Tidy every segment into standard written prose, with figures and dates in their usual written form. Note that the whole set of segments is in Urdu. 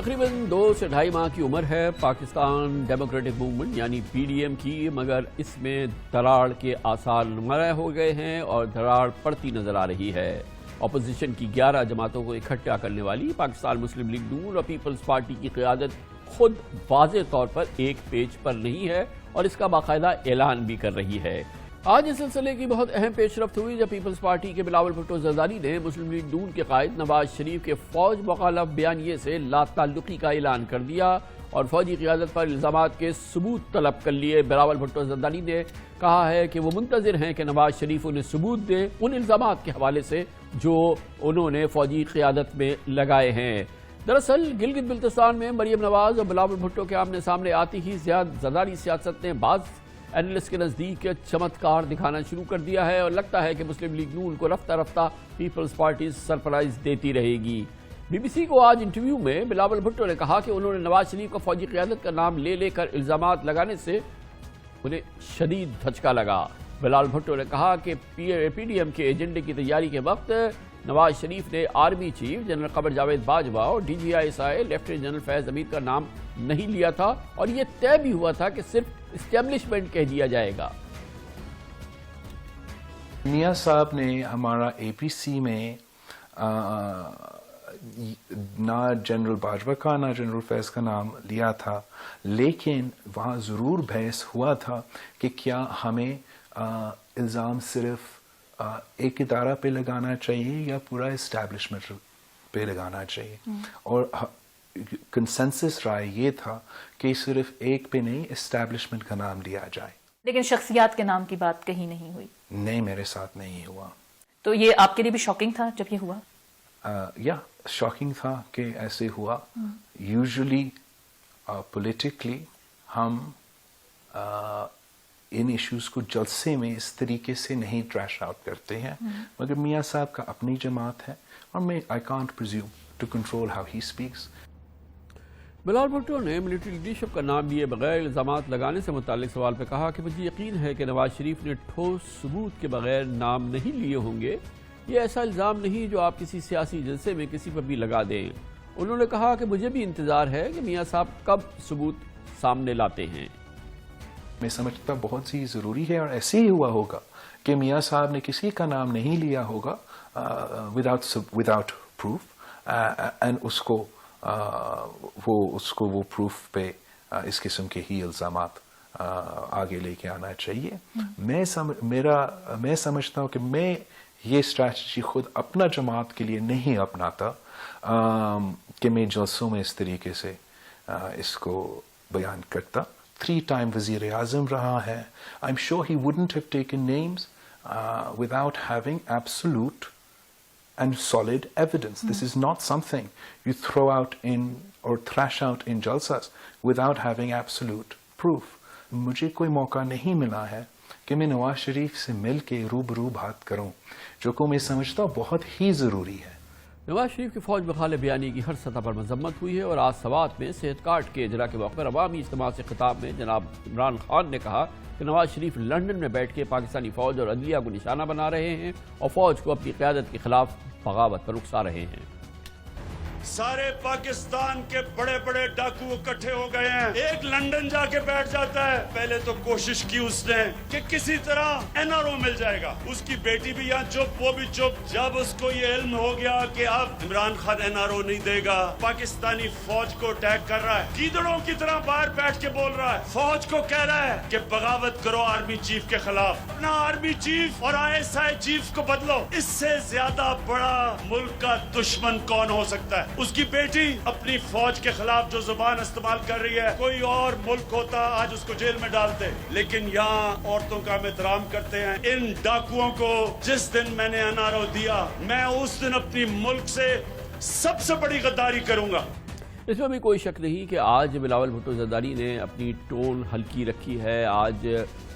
تقریباً 2 سے 2.5 ماہ کی عمر ہے پاکستان ڈیموکریٹک موومنٹ یعنی PDM کی، مگر اس میں دراڑ کے آثار نمایاں ہو گئے ہیں اور دراڑ پڑتی نظر آ رہی ہے۔ اپوزیشن کی 11 جماعتوں کو اکٹھا کرنے والی پاکستان مسلم لیگ نون اور پیپلز پارٹی کی قیادت خود واضح طور پر ایک پیج پر نہیں ہے اور اس کا باقاعدہ اعلان بھی کر رہی ہے۔ آج اس سلسلے کی بہت اہم پیش رفت ہوئی جب پیپلز پارٹی کے بلاول بھٹو زرداری نے مسلم لیگ نون کے قائد نواز شریف کے فوج مخالف بیانیے سے لا تعلقی کا اعلان کر دیا اور فوجی قیادت پر الزامات کے ثبوت طلب کر لیے۔ بلاول بھٹو زرداری نے کہا ہے کہ وہ منتظر ہیں کہ نواز شریف انہیں ثبوت دے ان الزامات کے حوالے سے جو انہوں نے فوجی قیادت میں لگائے ہیں۔ دراصل گلگت بلتستان میں مریم نواز اور بلاول بھٹو کے آمنے سامنے آتی ہی زرداری سیاست نے بعض اینالسٹ کے نزدیک چمتکار دکھانا شروع کر دیا ہے اور لگتا ہے کہ مسلم لیگ نون کو رفتہ رفتہ پیپلز پارٹی سرپرائز دیتی رہے گی۔ BBC کو آج انٹرویو میں بلاول بھٹو نے کہا کہ انہوں نے نواز شریف کو فوجی قیادت کا نام لے کر الزامات لگانے سے انہیں شدید دھچکا لگا۔ بلاول بھٹو نے کہا کہ PDM کے ایجنڈے کی تیاری کے وقت نواز شریف نے army chief general Qamar Javed Bajwa اور DGI لیفٹیننٹ جنرل فیض امیر کا نام نہیں لیا تھا اور یہ طے بھی ہوا تھا کہ صرف اسٹیبلشمنٹ کہہ دیا جائے گا۔ میاں صاحب نے ہمارا APC میں نہ جنرل باجوہ کا نہ جنرل فیض کا نام لیا تھا، لیکن وہاں ضرور بحث ہوا تھا کہ کیا ہمیں الزام صرف ایک ادارہ پہ لگانا چاہیے یا پورا اسٹیبلشمنٹ پہ لگانا چاہیے، اور کنسنسس رائے یہ تھا کہ صرف ایک پہ نہیں اسٹیبلشمنٹ کا نام لیا جائے۔ لیکن شخصیات کے نام کی بات کہیں نہیں ہوئی؟ نہیں، میرے ساتھ نہیں ہوا۔ تو یہ آپ کے لیے بھی شاکنگ تھا جب یہ ہوا؟ یا شاکنگ تھا کہ ایسے ہوا۔ یوزلی پولیٹیکلی ہم ان ایشوز کو جلسے میں اس طریقے سے نہیں ٹریش آؤٹ کرتے ہیں، مگر میاں صاحب کا اپنی جماعت ہے اور میں I can't presume to control how he speaks۔ Bilawal Bhutto نے ملٹری لیڈرشپ کا نام لیے بغیر الزامات لگانے سے متعلق سوال پہ کہا کہ مجھے یقین ہے کہ نواز شریف نے ٹھوس ثبوت کے بغیر نام نہیں لیے ہوں گے۔ یہ ایسا الزام نہیں جو آپ کسی سیاسی جلسے میں کسی پر بھی لگا دیں۔ انہوں نے کہا کہ مجھے بھی انتظار ہے کہ میاں صاحب کب ثبوت سامنے لاتے ہیں۔ میں سمجھتا بہت ہی ضروری ہے اور ایسے ہی ہوا ہوگا کہ میاں صاحب نے کسی کا نام نہیں لیا ہوگا وداؤٹ پروف، اینڈ اس کو وہ پروف پہ اس قسم کے ہی الزامات آگے لے کے آنا چاہیے۔ میں سمجھتا ہوں کہ میں یہ اسٹریٹجی خود اپنا جماعت کے لیے نہیں اپناتا کہ میں جلسوں میں اس طریقے سے اس کو بیان کرتا۔ 3 ٹائم وزیر اعظم رہا ہے۔ I'm sure he wouldn't have taken names without having absolute and solid evidence. This is not something you throw out in or thrash out in jalsas without having absolute proof. مجھے کوئی موقع نہیں ملا ہے کہ میں نواز شریف سے مل کے روبرو بات کروں، جو کو میں سمجھتا بہت ہی ضروری ہے۔ نواز شریف کی فوج مخالف بیانی کی ہر سطح پر مذمت ہوئی ہے اور آج سوات میں صحت کارڈ کے اجرا کے موقع پر عوامی اجتماع سے خطاب میں جناب عمران خان نے کہا کہ نواز شریف لندن میں بیٹھ کے پاکستانی فوج اور عدلیہ کو نشانہ بنا رہے ہیں اور فوج کو اپنی قیادت کے خلاف بغاوت پر اکسا رہے ہیں۔ سارے پاکستان کے بڑے بڑے ڈاکو اکٹھے ہو گئے ہیں، ایک لندن جا کے بیٹھ جاتا ہے۔ پہلے تو کوشش کی اس نے کہ کسی طرح NRO مل جائے گا، اس کی بیٹی بھی یہاں چپ، وہ بھی چپ۔ جب اس کو یہ علم ہو گیا کہ اب عمران خان NRO نہیں دے گا، پاکستانی فوج کو اٹیک کر رہا ہے، گیدڑوں کی طرح باہر بیٹھ کے بول رہا ہے، فوج کو کہہ رہا ہے کہ بغاوت کرو آرمی چیف کے خلاف، اپنا آرمی چیف اور ISI چیف کو بدلو۔ اس سے زیادہ بڑا ملک کا دشمن کون ہو سکتا ہے؟ اس کی بیٹی اپنی فوج کے خلاف جو زبان استعمال کر رہی ہے، کوئی اور ملک ہوتا آج اس کو جیل میں ڈالتے، لیکن یہاں عورتوں کا ہم احترام کرتے ہیں۔ ان ڈاکوؤں کو جس دن میں نے NRO دیا، میں اس دن اپنی ملک سے سب سے بڑی غداری کروں گا۔ اس میں بھی کوئی شک نہیں کہ آج بلاول بھٹو زرداری نے اپنی ٹون ہلکی رکھی ہے، آج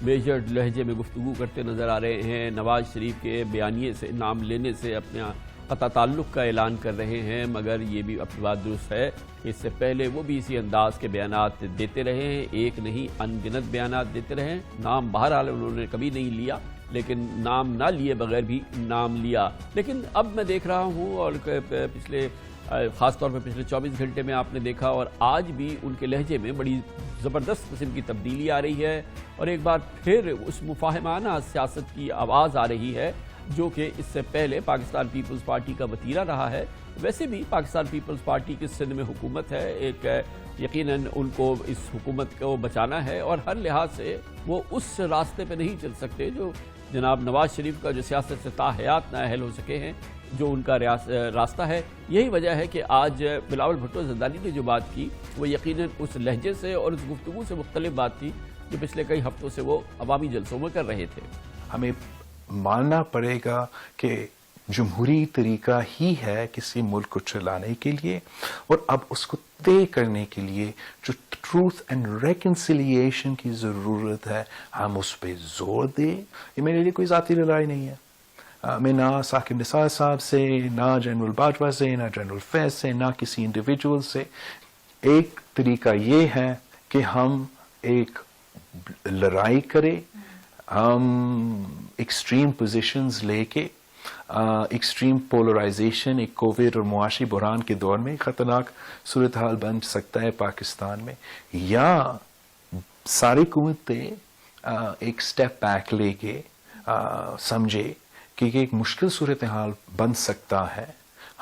میجرڈ لہجے میں گفتگو کرتے نظر آ رہے ہیں، نواز شریف کے بیانیے سے نام لینے سے اپنا قطع تعلق کا اعلان کر رہے ہیں، مگر یہ بھی اپنی بات درست ہے کہ اس سے پہلے وہ بھی اسی انداز کے بیانات دیتے رہے ہیں، ایک نہیں ان گنت بیانات دیتے رہے ہیں۔ نام بہرحال انہوں نے کبھی نہیں لیا، لیکن نام نہ لیے بغیر بھی نام لیا۔ لیکن اب میں دیکھ رہا ہوں اور پچھلے خاص طور پہ پچھلے 24 گھنٹے میں آپ نے دیکھا، اور آج بھی ان کے لہجے میں بڑی زبردست قسم کی تبدیلی آ رہی ہے، اور ایک بار پھر اس مفاہمانہ سیاست کی آواز آ رہی ہے جو کہ اس سے پہلے پاکستان پیپلز پارٹی کا وتیرہ رہا ہے۔ ویسے بھی پاکستان پیپلز پارٹی کی سندھ میں حکومت ہے، ایک یقیناً ان کو اس حکومت کو بچانا ہے، اور ہر لحاظ سے وہ اس راستے پہ نہیں چل سکتے جو جناب نواز شریف کا جو سیاست سے تاحیات نااہل ہو سکے ہیں، جو ان کا راستہ ہے۔ یہی وجہ ہے کہ آج بلاول بھٹو زرداری نے جو بات کی وہ یقیناً اس لہجے سے اور اس گفتگو سے مختلف بات تھی جو پچھلے کئی ہفتوں سے وہ عوامی جلسوں میں کر رہے تھے۔ ہمیں ماننا پڑے گا کہ جمہوری طریقہ ہی ہے کسی ملک کو چلانے کے لیے، اور اب اس کو طے کرنے کے لیے جو ٹروتھ اینڈ ریکنسیلیشن کی ضرورت ہے ہم اس پہ زور دیں۔ یہ میرے لیے کوئی ذاتی لڑائی نہیں ہے، میں نہ ثاقب نثار صاحب سے، نہ جنرل باجوہ سے، نہ جنرل فیض سے، نہ کسی انڈیویجول سے۔ ایک طریقہ یہ ہے کہ ہم ایک لڑائی کریں، ہم ایکسٹریم پوزیشنز لے کے، ایکسٹریم پولرائزیشن ایک کووڈ اور معاشی بحران کے دور میں خطرناک صورتحال بن سکتا ہے پاکستان میں، یا ساری قوتیں ایک سٹیپ بیک لے کے سمجھے کہ یہ ایک مشکل صورتحال بن سکتا ہے۔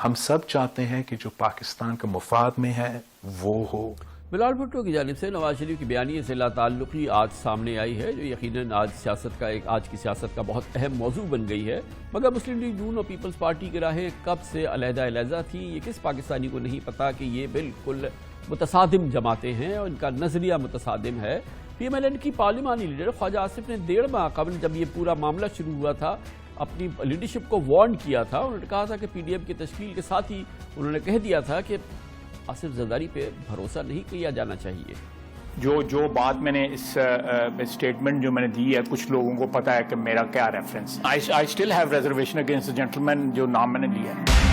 ہم سب چاہتے ہیں کہ جو پاکستان کا مفاد میں ہے وہ ہو۔ بلاول بھٹو کی جانب سے نواز شریف کی بیانیے سے لا تعلقی آج سامنے آئی ہے، جو یقیناً آج کی سیاست کا بہت اہم موضوع بن گئی ہے، مگر مسلم لیگ نون اور پیپلز پارٹی کی راہیں کب سے علیحدہ علیحدہ تھیں، یہ کس پاکستانی کو نہیں پتا کہ یہ بالکل متصادم جماعتیں ہیں اور ان کا نظریہ متصادم ہے۔ پی ایم ایل این کی پارلیمانی لیڈر خواجہ آصف نے 1.5 ماہ قبل جب یہ پورا معاملہ شروع ہوا تھا اپنی لیڈرشپ کو وارن کیا تھا، انہوں نے کہا تھا کہ پی ڈی ایم کی تشکیل کے ساتھ ہی انہوں نے کہہ دیا تھا کہ آصف زرداری پہ بھروسہ نہیں کیا جانا چاہیے۔ جو بات میں نے اس اسٹیٹمنٹ جو میں نے دی ہے، کچھ لوگوں کو پتا ہے کہ میرا کیا ریفرنس ہے۔ I still have reservation against the gentleman جو نام میں نے لیا ہے۔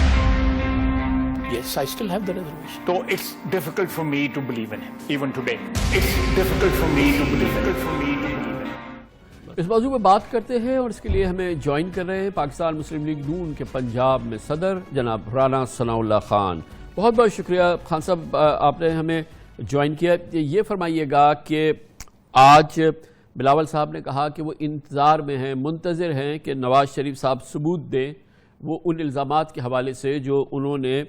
Yes, I still have the reservation. So it's difficult for me to believe in him, even today. It's difficult for me to believe in him. اس موضوع پہ بات کرتے ہیں، اور اس کے لیے ہمیں جوائن کر رہے ہیں پاکستان مسلم لیگ نون کے پنجاب میں صدر جناب رانا ثناء اللہ خان۔ بہت بہت شکریہ خان صاحب، آپ نے ہمیں جوائن کیا۔ یہ فرمائیے گا کہ آج بلاول صاحب نے کہا کہ وہ انتظار میں ہیں، منتظر ہیں کہ نواز شریف صاحب ثبوت دیں وہ ان الزامات کے حوالے سے جو انہوں نے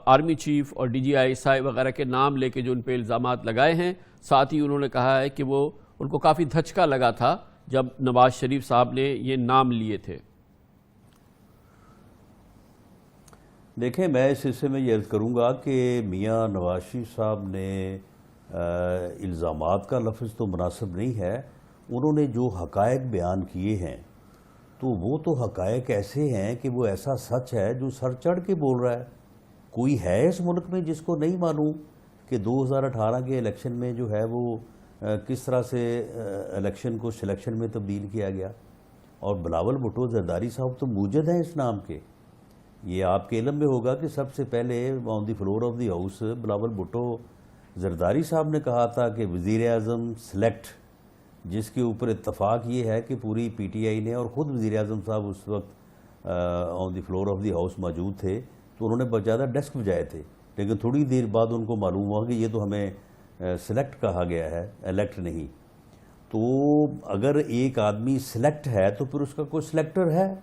آرمی چیف اور D G I S I وغیرہ کے نام لے کے جو ان پہ الزامات لگائے ہیں۔ ساتھ ہی انہوں نے کہا ہے کہ وہ ان کو کافی دھچکا لگا تھا جب نواز شریف صاحب نے یہ نام لیے تھے۔ دیکھیں، میں اس حصے میں یہ عرض کروں گا کہ میاں نواز شریف صاحب نے الزامات کا لفظ تو مناسب نہیں ہے، انہوں نے جو حقائق بیان کیے ہیں تو وہ تو حقائق ایسے ہیں کہ وہ ایسا سچ ہے جو سر چڑھ کے بول رہا ہے۔ کوئی ہے اس ملک میں جس کو نہیں معلوم کہ 2018 کے الیکشن میں جو ہے وہ کس طرح سے الیکشن کو سلیکشن میں تبدیل کیا گیا، اور بلاول بھٹو زرداری صاحب تو موجد ہیں اس نام کے۔ یہ آپ کے علم میں ہوگا کہ سب سے پہلے on the floor of the house Bilawal Bhutto Zardari صاحب نے کہا تھا کہ وزیر اعظم سلیکٹ، جس کے اوپر اتفاق یہ ہے کہ پوری پی ٹی آئی نے، اور خود وزیر اعظم صاحب اس وقت آن the floor of the house موجود تھے، تو انہوں نے بہت زیادہ ڈیسک بجائے تھے، لیکن تھوڑی دیر بعد ان کو معلوم ہوا کہ یہ تو ہمیں سلیکٹ کہا گیا ہے، الیکٹ نہیں۔ تو اگر ایک آدمی سلیکٹ ہے تو پھر اس کا کوئی سلیکٹر ہے،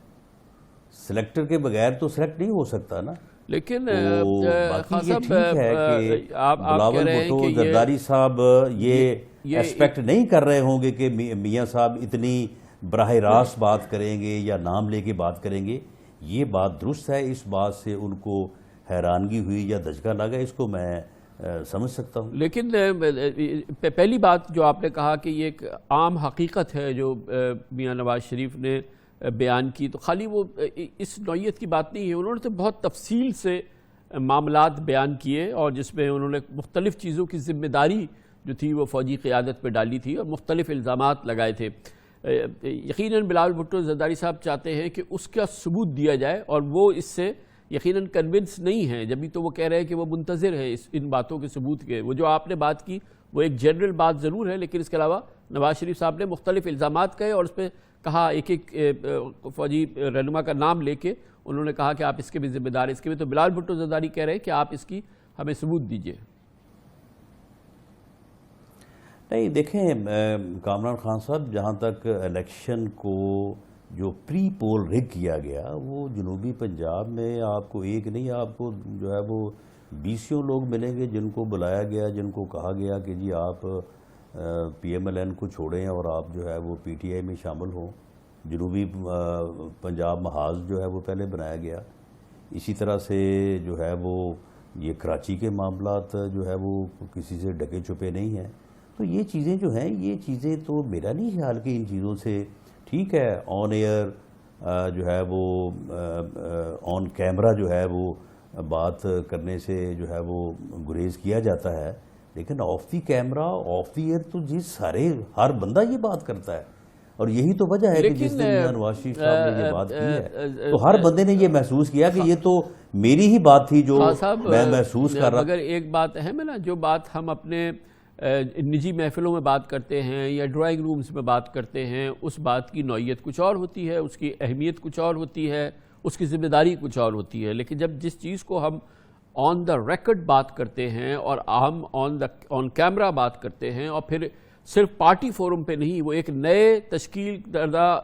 سلیکٹر کے بغیر تو سلیکٹ نہیں ہو سکتا نا۔ لیکن باقی یہ ٹھیک ہے کہ بلاول بھٹو زرداری صاحب یہ ایکسپیکٹ نہیں کر رہے ہوں گے کہ میاں صاحب اتنی براہ راست بات کریں گے یا نام لے کے بات کریں گے۔ یہ بات درست ہے، اس بات سے ان کو حیرانگی ہوئی یا دھچکا لگا، اس کو میں سمجھ سکتا ہوں۔ لیکن پہلی بات جو آپ نے کہا کہ یہ ایک عام حقیقت ہے جو میاں نواز شریف نے بیان کی، تو خالی وہ اس نوعیت کی بات نہیں ہے، انہوں نے تو بہت تفصیل سے معاملات بیان کیے، اور جس میں انہوں نے مختلف چیزوں کی ذمہ داری جو تھی وہ فوجی قیادت پہ ڈالی تھی اور مختلف الزامات لگائے تھے۔ یقیناً بلاول بھٹو زرداری صاحب چاہتے ہیں کہ اس کا ثبوت دیا جائے، اور وہ اس سے یقیناً کنونس نہیں ہیں، جبھی تو وہ کہہ رہے ہیں کہ وہ منتظر ہیں ان باتوں کے ثبوت کے. وہ جو آپ نے بات کی وہ ایک جنرل بات ضرور ہے، لیکن اس کے علاوہ نواز شریف صاحب نے مختلف الزامات کہے اور اس پہ کہا ایک ایک فوجی رہنما کا نام لے کے انہوں نے کہا کہ آپ اس کے بھی ذمہ دار ہیں. اس کے بھی تو بلال بھٹو زرداری کہہ رہے ہیں کہ آپ اس کی ہمیں ثبوت دیجئے. نہیں دیکھیں کامران خان صاحب، جہاں تک الیکشن کو جو پری پول ریگ کیا گیا وہ جنوبی پنجاب میں آپ کو ایک نہیں، آپ کو جو ہے وہ 20 لوگ ملیں گے جن کو بلایا گیا، جن کو کہا گیا کہ جی آپ پی ایم ایل این کو چھوڑیں اور آپ جو ہے وہ پی ٹی آئی میں شامل ہوں. جنوبی پنجاب محاذ جو ہے وہ پہلے بنایا گیا. اسی طرح سے جو ہے وہ یہ کراچی کے معاملات جو ہے وہ کسی سے ڈھکے چھپے نہیں ہیں. تو یہ چیزیں جو ہیں، یہ چیزیں تو میرا نہیں خیال کہ ان چیزوں سے ٹھیک ہے آن ایئر جو ہے وہ آن کیمرہ جو ہے وہ بات کرنے سے جو ہے وہ گریز کیا جاتا ہے، لیکن off the camera off the air تو جی سارے ہر بندہ یہ بات کرتا ہے. اور یہی تو وجہ ہے کہ جس دن میاں نواز شریف صاحب نے یہ بات کی ہے تو ہر بندے نے یہ محسوس کیا کہ یہ تو میری ہی بات تھی جو میں محسوس کر رہا. مگر ایک بات اہم ہے نا، جو بات ہم اپنے نجی محفلوں میں بات کرتے ہیں یا ڈرائنگ رومز میں بات کرتے ہیں، اس بات کی نوعیت کچھ اور ہوتی ہے، اس کی اہمیت کچھ اور ہوتی ہے، اس کی ذمہ داری کچھ اور ہوتی ہے. لیکن جب جس چیز کو ہم آن دا ریکارڈ بات کرتے ہیں اور ہم آن کیمرہ بات کرتے ہیں اور پھر صرف پارٹی فورم پہ نہیں، وہ ایک نئے تشکیل کردہ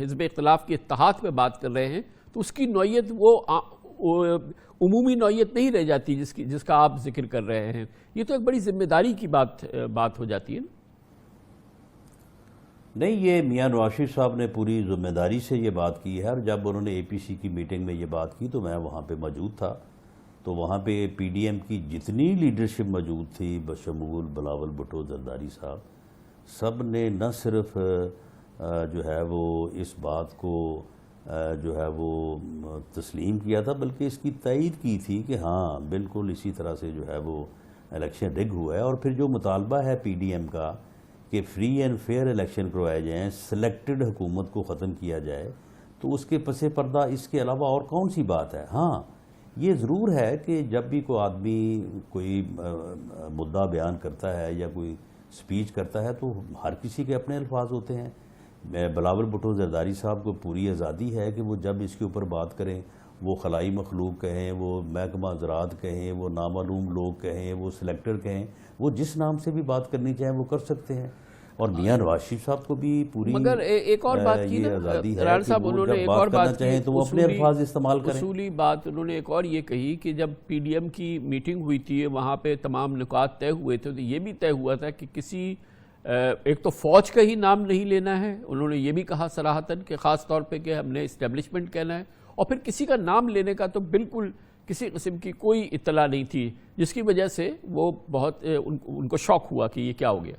حزب اختلاف کے اتحاد پہ بات کر رہے ہیں، تو اس کی نوعیت وہ عمومی نوعیت نہیں رہ جاتی جس کا آپ ذکر کر رہے ہیں. یہ تو ایک بڑی ذمہ داری کی بات ہو جاتی ہے نا. نہیں، یہ میاں نواز شریف صاحب نے پوری ذمہ داری سے یہ بات کی ہے، اور جب انہوں نے اے پی سی کی میٹنگ میں یہ بات کی تو میں وہاں پہ موجود تھا. تو وہاں پہ پی ڈی ایم کی جتنی لیڈرشپ موجود تھی بشمول بلاول بھٹو زرداری صاحب، سب نے نہ صرف جو ہے وہ اس بات کو جو ہے وہ تسلیم کیا تھا، بلکہ اس کی تائید کی تھی کہ ہاں بالکل اسی طرح سے جو ہے وہ الیکشن رگ ہوا ہے. اور پھر جو مطالبہ ہے پی ڈی ایم کا کہ فری اینڈ فیئر الیکشن کروائے جائیں، سلیکٹڈ حکومت کو ختم کیا جائے، تو اس کے پس پردہ اس کے علاوہ اور کون سی بات ہے. ہاں یہ ضرور ہے کہ جب بھی کوئی آدمی کوئی مدعا بیان کرتا ہے یا کوئی سپیچ کرتا ہے تو ہر کسی کے اپنے الفاظ ہوتے ہیں. بلاول بھٹو زرداری صاحب کو پوری آزادی ہے کہ وہ جب اس کے اوپر بات کریں، وہ خلائی مخلوق کہیں، وہ محکمہ زراعت کہیں، وہ نامعلوم لوگ کہیں، وہ سلیکٹر کہیں، وہ جس نام سے بھی بات کرنی چاہیں وہ کر سکتے ہیں. اور میاں نواز شریف صاحب کو بھی پوری مگر ایک اور بات کی نا رانا صاحب، انہوں نے ایک اور بات کی تو وہ اپنے الفاظ استعمال کریں. اصولی بات انہوں نے ایک اور یہ کہی کہ جب پی ڈی ایم کی میٹنگ ہوئی تھی وہاں پہ تمام نکات طے ہوئے تھے، تو یہ بھی طے ہوا تھا کہ کسی ایک تو فوج کا ہی نام نہیں لینا ہے، انہوں نے یہ بھی کہا صراحتاً کہ خاص طور پہ کہ ہم نے اسٹیبلشمنٹ کہنا ہے، اور پھر کسی کا نام لینے کا تو بالکل کسی قسم کی کوئی اطلاع نہیں تھی، جس کی وجہ سے وہ بہت ان کو شوق ہوا کہ یہ کیا ہو گیا.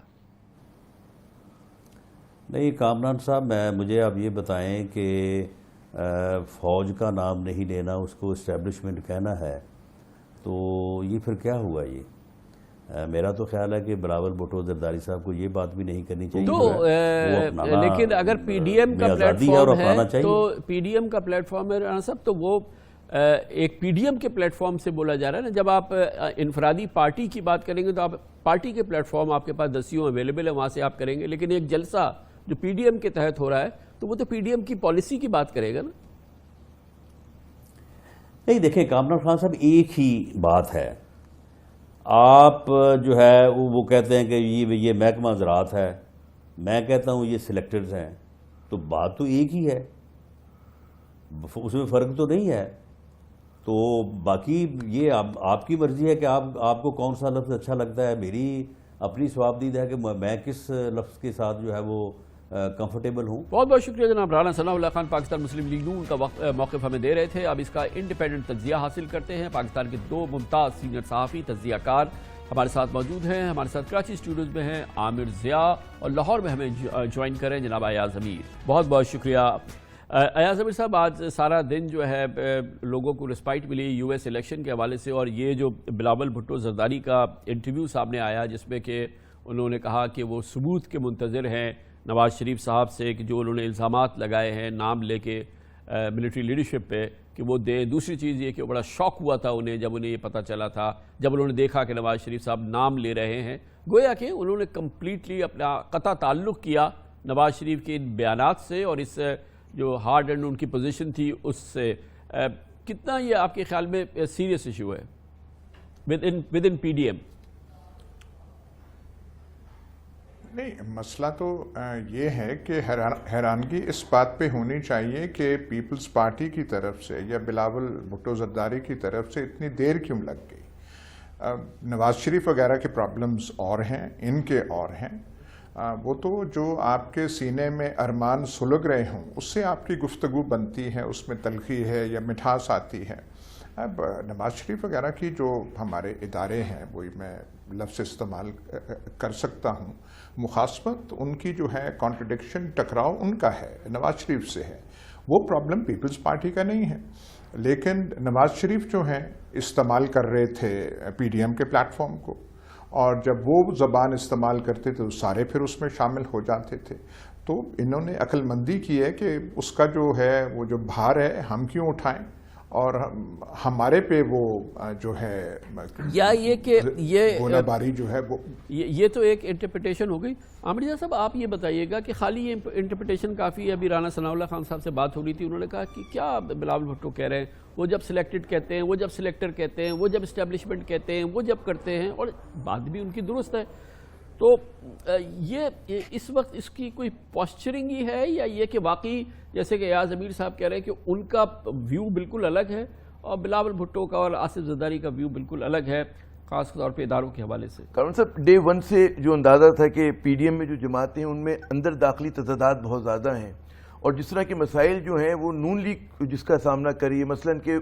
نہیں کامران صاحب، مجھے آپ یہ بتائیں کہ فوج کا نام نہیں لینا، اس کو اسٹیبلشمنٹ کہنا ہے، تو یہ پھر کیا ہوا؟ یہ میرا تو خیال ہے کہ بلاول بھٹو زرداری صاحب کو یہ بات بھی نہیں کرنی چاہیے. تو لیکن اگر پی ڈی ایم کا پلیٹ فارم ہے تو پی ڈی ایم کا پلیٹ فارم ہے رانا صاحب، تو وہ ایک پی ڈی ایم کے پلیٹ فارم سے بولا جا رہا ہے نا. جب آپ انفرادی پارٹی کی بات کریں گے تو آپ پارٹی کے پلیٹ فارم آپ کے پاس دستیوں اویلیبل ہے، وہاں سے آپ کریں گے. لیکن ایک جلسہ جو پی ڈی ایم کے تحت ہو رہا ہے تو وہ تو پی ڈی ایم کی پالیسی کی بات کرے گا نا. نہیں دیکھیں کامران خان صاحب، ایک ہی بات ہے. آپ جو ہے وہ کہتے ہیں کہ یہ محکمہ زراعت ہے، میں کہتا ہوں یہ سلیکٹرز ہیں، تو بات تو ایک ہی ہے، اس میں فرق تو نہیں ہے. تو باقی یہ آپ کی مرضی ہے کہ آپ کو کون سا لفظ اچھا لگتا ہے. میری اپنی ثوابدید ہے کہ میں کس لفظ کے ساتھ جو ہے وہ کمفرٹیبل ہوں. بہت بہت شکریہ جناب رانا ثناء اللہ خان، پاکستان مسلم لیگ نون کا موقف ہمیں دے رہے تھے. اب اس کا انڈیپینڈنٹ تجزیہ حاصل کرتے ہیں. پاکستان کے 2 ممتاز سینئر صحافی تجزیہ کار ہمارے ساتھ موجود ہیں. ہمارے ساتھ کراچی اسٹوڈیوز میں ہیں عامر ضیاء، اور لاہور میں ہمیں جوائن کریں جناب ایاز امیر. بہت بہت شکریہ. ایاز امیر صاحب، آج سارا دن جو ہے لوگوں کو رسپائٹ ملی یو ایس الیکشن کے حوالے سے، اور یہ جو بلاول بھٹو زرداری کا انٹرویو سامنے آیا جس میں کہ انہوں نے کہا کہ وہ ثبوت کے منتظر ہیں نواز شریف صاحب سے، کہ جو انہوں نے الزامات لگائے ہیں نام لے کے ملٹری لیڈرشپ پہ، کہ وہ دیں. دوسری چیز یہ کہ بڑا شوق ہوا تھا انہیں جب انہیں یہ پتہ چلا تھا، جب انہوں نے دیکھا کہ نواز شریف صاحب نام لے رہے ہیں، گویا کہ انہوں نے کمپلیٹلی اپنا قطع تعلق کیا نواز شریف کے ان بیانات سے اور اس جو ہارڈ اینڈ ان کی پوزیشن تھی اس سے. کتنا یہ آپ کے خیال میں سیریس ایشو ہے within P D M? نہیں، مسئلہ تو یہ ہے کہ حیرانگی اس بات پہ ہونی چاہیے کہ پیپلز پارٹی کی طرف سے یا بلاول بھٹو زرداری کی طرف سے اتنی دیر کیوں لگ گئی. نواز شریف وغیرہ کے پرابلمز اور ہیں، ان کے اور ہیں. وہ تو جو آپ کے سینے میں ارمان سلگ رہے ہوں اس سے آپ کی گفتگو بنتی ہے، اس میں تلخی ہے یا مٹھاس آتی ہے. اب نواز شریف وغیرہ کی جو ہمارے ادارے ہیں وہی میں لفظ استعمال کر سکتا ہوں، مخاصمت ان کی جو ہے، کانٹرڈکشن، ٹکراؤ ان کا ہے، نواز شریف سے ہے. وہ پرابلم پیپلز پارٹی کا نہیں ہے. لیکن نواز شریف جو ہیں استعمال کر رہے تھے پی ڈی ایم کے پلیٹ فارم کو، اور جب وہ زبان استعمال کرتے تھے تو سارے پھر اس میں شامل ہو جاتے تھے. تو انہوں نے عقل مندی کی ہے کہ اس کا جو ہے وہ جو بھار ہے ہم کیوں اٹھائیں، اور ہمارے پہ وہ جو ہے یا یہ کہ یہ گولہ باری جو ہے وہ یہ تو ایک انٹرپریٹیشن ہو گئی. عامر رضا صاحب آپ یہ بتائیے گا کہ خالی یہ انٹرپریٹیشن کافی ہے؟ ابھی رانا ثناء اللہ خان صاحب سے بات ہو رہی تھی، انہوں نے کہا کہ کیا بلاول بھٹو کہہ رہے ہیں، وہ جب سلیکٹڈ کہتے ہیں، وہ جب سلیکٹر کہتے ہیں، وہ جب اسٹیبلشمنٹ کہتے ہیں، وہ جب کرتے ہیں، اور بات بھی ان کی درست ہے. تو یہ اس وقت اس کی کوئی پوسچرنگ ہی ہے یا یہ کہ واقعی جیسے کہ ایاز امیر صاحب کہہ رہے ہیں کہ ان کا ویو بالکل الگ ہے اور بلاول بھٹو کا اور آصف زرداری کا ویو بالکل الگ ہے، خاص طور پہ اداروں کے حوالے سے؟ کامران صاحب، ڈے ون سے جو اندازہ تھا کہ پی ڈی ایم میں جو جماعتیں ہیں ان میں اندر داخلی تضادات بہت زیادہ ہیں، اور جس طرح کے مسائل جو ہیں وہ نون لیگ جس کا سامنا کری ہے، مثلاً کہ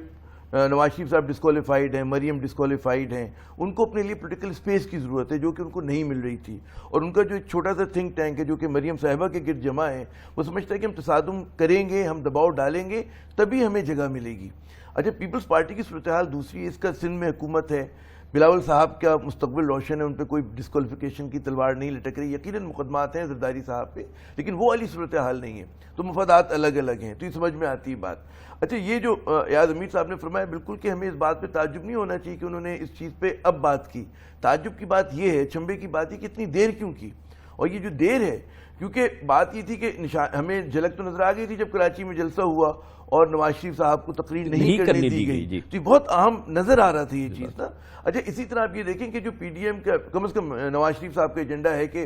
نواز شریف صاحب ڈسکوالیفائیڈ ہیں، مریم ڈسکوالیفائیڈ ہیں، ان کو اپنے لیے پولیٹیکل اسپیس کی ضرورت ہے جو کہ ان کو نہیں مل رہی تھی. اور ان کا جو ایک چھوٹا سا تھنک ٹینک ہے جو کہ مریم صاحبہ کے گرد جمع ہے، وہ سمجھتا ہے کہ ہم تصادم کریں گے، ہم دباؤ ڈالیں گے تبھی ہمیں جگہ ملے گی. اچھا، پیپلز پارٹی کی صورتحال دوسری ہے. اس کا سندھ میں حکومت ہے، بلاول صاحب کا مستقبل روشن ہے، ان پہ کوئی ڈسکوالیفیکیشن کی تلوار نہیں لٹک رہی. یقیناً مقدمات ہیں زرداری صاحب پہ، لیکن وہ والی صورتحال نہیں ہے، تو مفادات الگ الگ ہیں. تو یہ سمجھ میں آتی ہے بات. اچھا، یہ جو ایاز امیر صاحب نے فرمایا بالکل کہ ہمیں اس بات پہ تعجب نہیں ہونا چاہیے کہ انہوں نے اس چیز پہ اب بات کی. تعجب کی بات یہ ہے، چنبے کی بات یہ کہ اتنی دیر کیوں کی. اور یہ جو دیر ہے، کیونکہ بات یہ تھی کہ ہمیں جھلک تو نظر آ گئی تھی جب کراچی میں جلسہ ہوا اور نواز شریف صاحب کو تقریر نہیں کرنے دی گئی، تو یہ بہت اہم نظر آ رہا تھا یہ چیز نا. اچھا، اسی طرح آپ یہ دیکھیں کہ جو پی ڈی ایم کا کم از کم نواز شریف صاحب کا ایجنڈا ہے کہ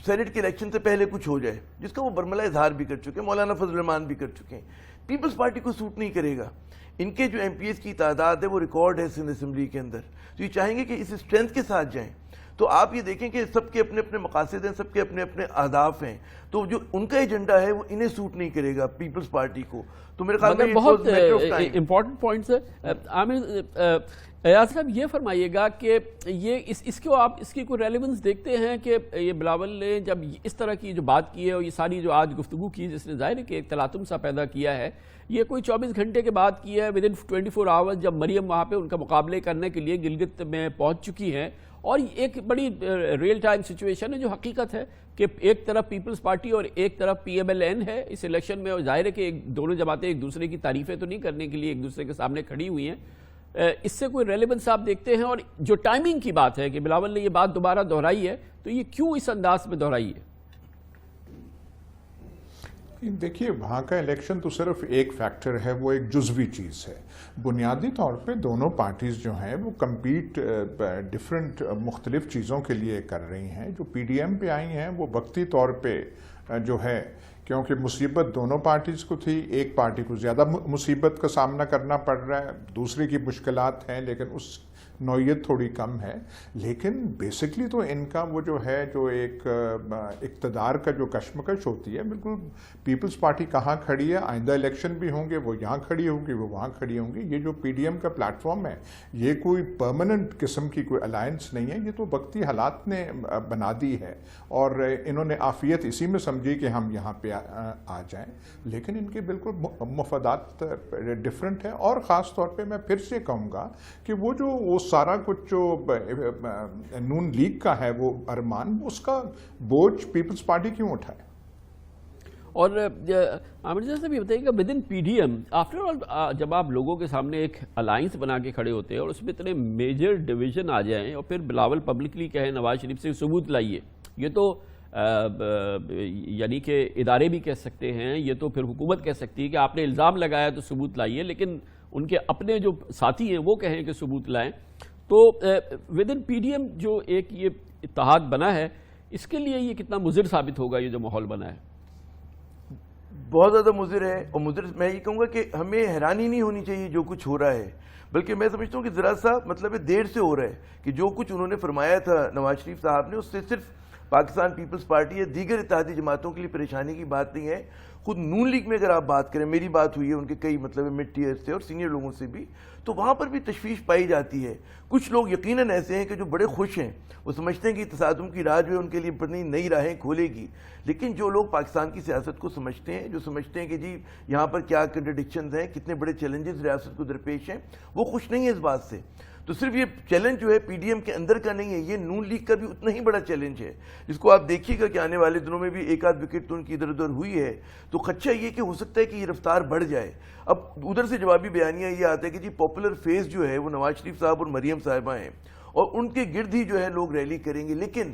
سینٹ کے الیکشن سے پہلے کچھ ہو جائے، جس کا وہ برملا اظہار بھی کر چکے ہیں، مولانا فضل الرحمان بھی کر چکے ہیں. پیپلز پارٹی کو سوٹ نہیں کرے گا. ان کے جو ایم پی ایس کی تعداد ہے وہ ریکارڈ ہے سندھ اسمبلی کے اندر، تو یہ چاہیں گے کہ اس اسٹرینتھ کے ساتھ جائیں. تو آپ یہ دیکھیں کہ سب کے اپنے اپنے مقاصد ہیں، سب کے اپنے اپنے اہداف ہیں، تو جو ان کا ایجنڈا ہے وہ انہیں سوٹ نہیں کرے گا پیپلز پارٹی کو. تو میرے خیال میں بہت امپورٹنٹ پوائنٹس ہے. عامر ایاز صاحب یہ فرمائیے گا کہ یہ اس کو آپ اس کی کوئی ریلیونس دیکھتے ہیں کہ یہ بلاول نے جب اس طرح کی جو بات کی ہے اور یہ ساری جو آج گفتگو کی جس نے ظاہر ہے کہ ایک تلاطم سا پیدا کیا ہے، یہ کوئی 24 گھنٹے کے بعد کی ہے، ود ان 24 آورز، جب مریم وہاں پہ ان کا مقابلے کرنے کے لیے گلگت میں پہنچ چکی ہیں. اور ایک بڑی ریئل ٹائم سچویشن ہے جو حقیقت ہے کہ ایک طرف پیپلز پارٹی اور ایک طرف پی ایم ایل این ہے اس الیکشن میں، اور ظاہر ہے کہ دونوں جماعتیں ایک دوسرے کی تعریفیں تو نہیں کرنے کے لیے ایک دوسرے کے سامنے کھڑی ہوئی ہیں. اس سے کوئی ریلیونس آپ دیکھتے ہیں؟ اور جو ٹائمنگ کی بات ہے کہ بلاول نے یہ بات دوبارہ دہرائی ہے، تو یہ کیوں اس انداز میں دہرائی ہے؟ دیکھیے، وہاں کا الیکشن تو صرف ایک فیکٹر ہے، وہ ایک جزوی چیز ہے. بنیادی طور پہ دونوں پارٹیز جو ہیں وہ کمپیٹ ڈفرینٹ مختلف چیزوں کے لیے کر رہی ہیں. جو پی ڈی ایم پہ آئی ہیں وہ وقتی طور پہ جو ہے، کیونکہ مصیبت دونوں پارٹیز کو تھی، ایک پارٹی کو زیادہ مصیبت کا سامنا کرنا پڑ رہا ہے، دوسرے کی مشکلات ہیں لیکن اس نوعیت تھوڑی کم ہے. لیکن بیسکلی تو ان کا وہ جو ہے جو ایک اقتدار کا جو کشمکش ہوتی ہے، بالکل پیپلز پارٹی کہاں کھڑی ہے، آئندہ الیکشن بھی ہوں گے وہ یہاں کھڑی ہوگی، وہ وہاں کھڑی ہوں گی. یہ جو پی ڈی ایم کا پلیٹ فارم ہے یہ کوئی پرماننٹ قسم کی کوئی الائنس نہیں ہے، یہ تو وقتی حالات نے بنا دی ہے اور انہوں نے عافیت اسی میں سمجھی کہ ہم یہاں پہ آ جائیں. لیکن ان کے بالکل مفادات ڈفرینٹ ہیں. اور خاص طور پہ میں پھر سے کہوں گا کہ وہ جو سارا کچھ جو نون لیگ کا ہے وہ ارمان، اس کا بوجھ پیپلز پارٹی کیوں اٹھائے؟ اور عامر صاحب سے یہ بتائیے کہ within P D M after all جب آپ لوگوں کے سامنے ایک الائنس بنا کے کھڑے ہوتے ہیں اور اس میں اتنے میجر ڈویژن آ جائیں اور پھر بلاول پبلکلی کہیں نواز شریف سے ثبوت لائیے، یہ تو یعنی کہ ادارے بھی کہہ سکتے ہیں، یہ تو پھر حکومت کہہ سکتی ہے کہ آپ نے الزام لگایا تو ثبوت لائیے، لیکن ان کے اپنے جو ساتھی ہیں وہ کہیں کہ ثبوت لائیں، تو within P D M جو ایک یہ اتحاد بنا ہے اس کے لیے یہ کتنا مضر ثابت ہوگا یہ جو ماحول بنا ہے؟ بہت زیادہ مضر ہے، اور مضر میں یہ کہوں گا کہ ہمیں حیرانی نہیں ہونی چاہیے جو کچھ ہو رہا ہے، بلکہ میں سمجھتا ہوں کہ ذرا سا مطلب دیر سے ہو رہا ہے کہ جو کچھ انہوں نے فرمایا تھا نواز شریف صاحب نے، اس سے صرف پاکستان پیپلز پارٹی یا دیگر اتحادی جماعتوں کے لیے پریشانی کی بات نہیں ہے. خود نون لیگ میں اگر آپ بات کریں، میری بات ہوئی ہے ان کے کئی مطلب مڈ ٹیئر سے اور سینئر لوگوں سے بھی، تو وہاں پر بھی تشویش پائی جاتی ہے. کچھ لوگ یقیناً ایسے ہیں کہ جو بڑے خوش ہیں، وہ سمجھتے ہیں کہ تصادم کی راہ جو ہے ان کے لیے بڑی نئی راہیں کھولے گی، لیکن جو لوگ پاکستان کی سیاست کو سمجھتے ہیں، جو سمجھتے ہیں کہ جی یہاں پر کیا کنٹرڈکشنز ہیں، کتنے بڑے چیلنجز ریاست کو درپیش ہیں، وہ خوش نہیں ہے اس بات سے. تو صرف یہ چیلنج جو ہے پی ڈی ایم کے اندر کا نہیں ہے، یہ نون لیگ کا بھی اتنا ہی بڑا چیلنج ہے، جس کو آپ دیکھیے گا کہ آنے والے دنوں میں بھی ایک آدھ وکٹ تو ان کی ادھر ادھر ہوئی ہے. تو خدشہ یہ کہ ہو سکتا ہے کہ یہ رفتار بڑھ جائے. اب ادھر سے جوابی بیانیہ یہ آتا ہے کہ جی پاپولر فیس جو ہے وہ نواز شریف صاحب اور مریم صاحبہ ہیں، اور ان کے گرد ہی جو ہے لوگ ریلی کریں گے، لیکن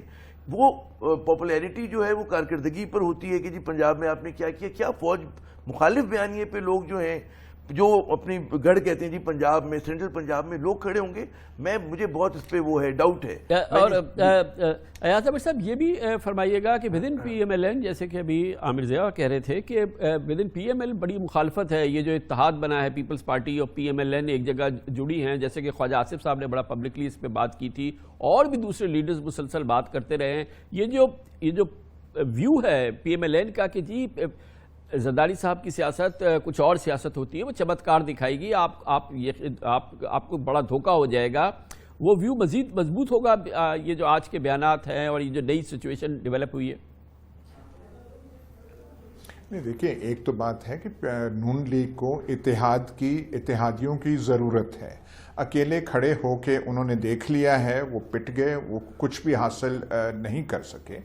وہ پاپولیرٹی جو ہے وہ کارکردگی پر ہوتی ہے کہ جی پنجاب میں آپ نے کیا کیا، کیا فوج مخالف بیانیے پہ لوگ جو ہیں جو اپنی گڑھ کہتے ہیں جی پنجاب میں، سینٹرل پنجاب میں لوگ کھڑے ہوں گے. مجھے بہت اس پہ وہ ہے ڈاؤٹ ہے. اور ایاز احمد صاحب یہ بھی فرمائیے گا کہ within P M L N, جیسے کہ ابھی عامر ضیاء کہہ رہے تھے کہ within P M L بڑی مخالفت ہے، یہ جو اتحاد بنا ہے پیپلز پارٹی اور پی ایم ایل این ایک جگہ جڑی ہیں، جیسے کہ خواجہ آصف صاحب نے بڑا پبلکلی اس پہ بات کی تھی، اور بھی دوسرے لیڈرز مسلسل بات کرتے رہے ہیں. یہ جو ویو ہے پی ایم ایل این کا کہ جی زرداری صاحب کی سیاست کچھ اور سیاست ہوتی ہے، وہ چمتکار دکھائے گی، آپ کو بڑا دھوکہ ہو جائے گا، وہ ویو مزید مضبوط ہوگا یہ جو آج کے بیانات ہیں اور یہ جو نئی سچویشن ڈیولپ ہوئی ہے؟ نہیں دیکھیں، ایک تو بات ہے کہ نون لیگ کو اتحادیوں کی ضرورت ہے. اکیلے کھڑے ہو کے انہوں نے دیکھ لیا ہے، وہ پٹ گئے، وہ کچھ بھی حاصل نہیں کر سکے.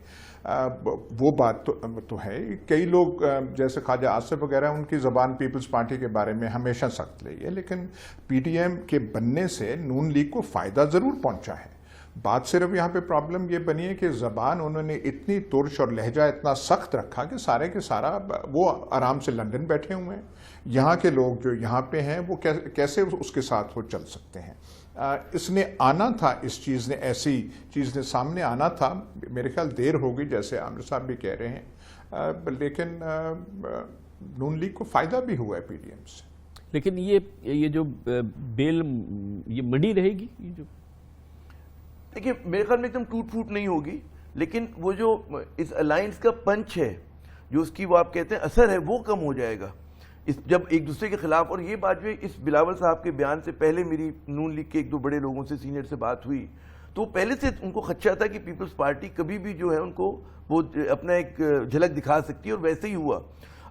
وہ بات تو ہے. کئی لوگ جیسے خواجہ آصف وغیرہ، ان کی زبان پیپلز پارٹی کے بارے میں ہمیشہ سخت رہی ہے، لیکن پی ڈی ایم کے بننے سے نون لیگ کو فائدہ ضرور پہنچا ہے. بات صرف یہاں پہ پرابلم یہ بنی ہے کہ زبان انہوں نے اتنی ترش اور لہجہ اتنا سخت رکھا کہ سارے کے سارا وہ آرام سے لندن بیٹھے ہوئے ہیں. یہاں کے لوگ جو یہاں پہ ہیں وہ کیسے اس کے ساتھ وہ چل سکتے ہیں. اس نے آنا تھا، اس چیز نے، ایسی چیز نے سامنے آنا تھا. میرے خیال دیر ہو گئی جیسے عامر صاحب بھی کہہ رہے ہیں، لیکن نون لیگ کو فائدہ بھی ہوا ہے پی ڈی ایم سے. لیکن یہ جو بیل یہ مڈی رہے گی، یہ جو دیکھیں میرے خیال میں ایک دم ٹوٹ پھوٹ نہیں ہوگی، لیکن وہ جو اس الائنس کا پنچ ہے، جو اس کی وہ آپ کہتے ہیں اثر ہے، وہ کم ہو جائے گا جب ایک دوسرے کے خلاف. اور یہ بات جو ہے اس بلاول صاحب کے بیان سے پہلے میری نون لیگ کے ایک دو بڑے لوگوں سے، سینئر سے بات ہوئی، تو پہلے سے ان کو خدشہ تھا کہ پیپلز پارٹی کبھی بھی جو ہے ان کو وہ اپنا ایک جھلک دکھا سکتی ہے، اور ویسے ہی ہوا.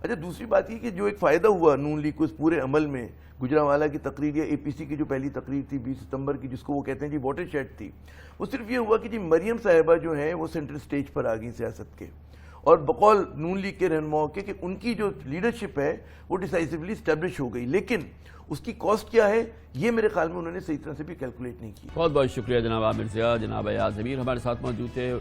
اچھا دوسری بات یہ کہ جو ایک فائدہ ہوا نون لیگ کو اس پورے عمل میں، گجرانوالہ کی تقریر یا اے پی سی کی جو پہلی تقریر تھی 20 ستمبر کی، جس کو وہ کہتے ہیں جی واٹر شیڈ تھی، وہ صرف یہ ہوا کہ جی مریم صاحبہ جو ہیں وہ سینٹرل سٹیج پر آ گئی سیاست کے، اور بقول نون لیگ کے رہنماؤں کے کہ ان کی جو لیڈرشپ ہے وہ ڈیسائسولی اسٹیبلش ہو گئی، لیکن اس کی کاسٹ کیا ہے یہ میرے خیال میں انہوں نے صحیح طرح سے بھی کیلکولیٹ نہیں کی. بہت بہت شکریہ جناب عامر ضیاء. جناب ایاز ضمیر ہمارے ساتھ موجود تھے.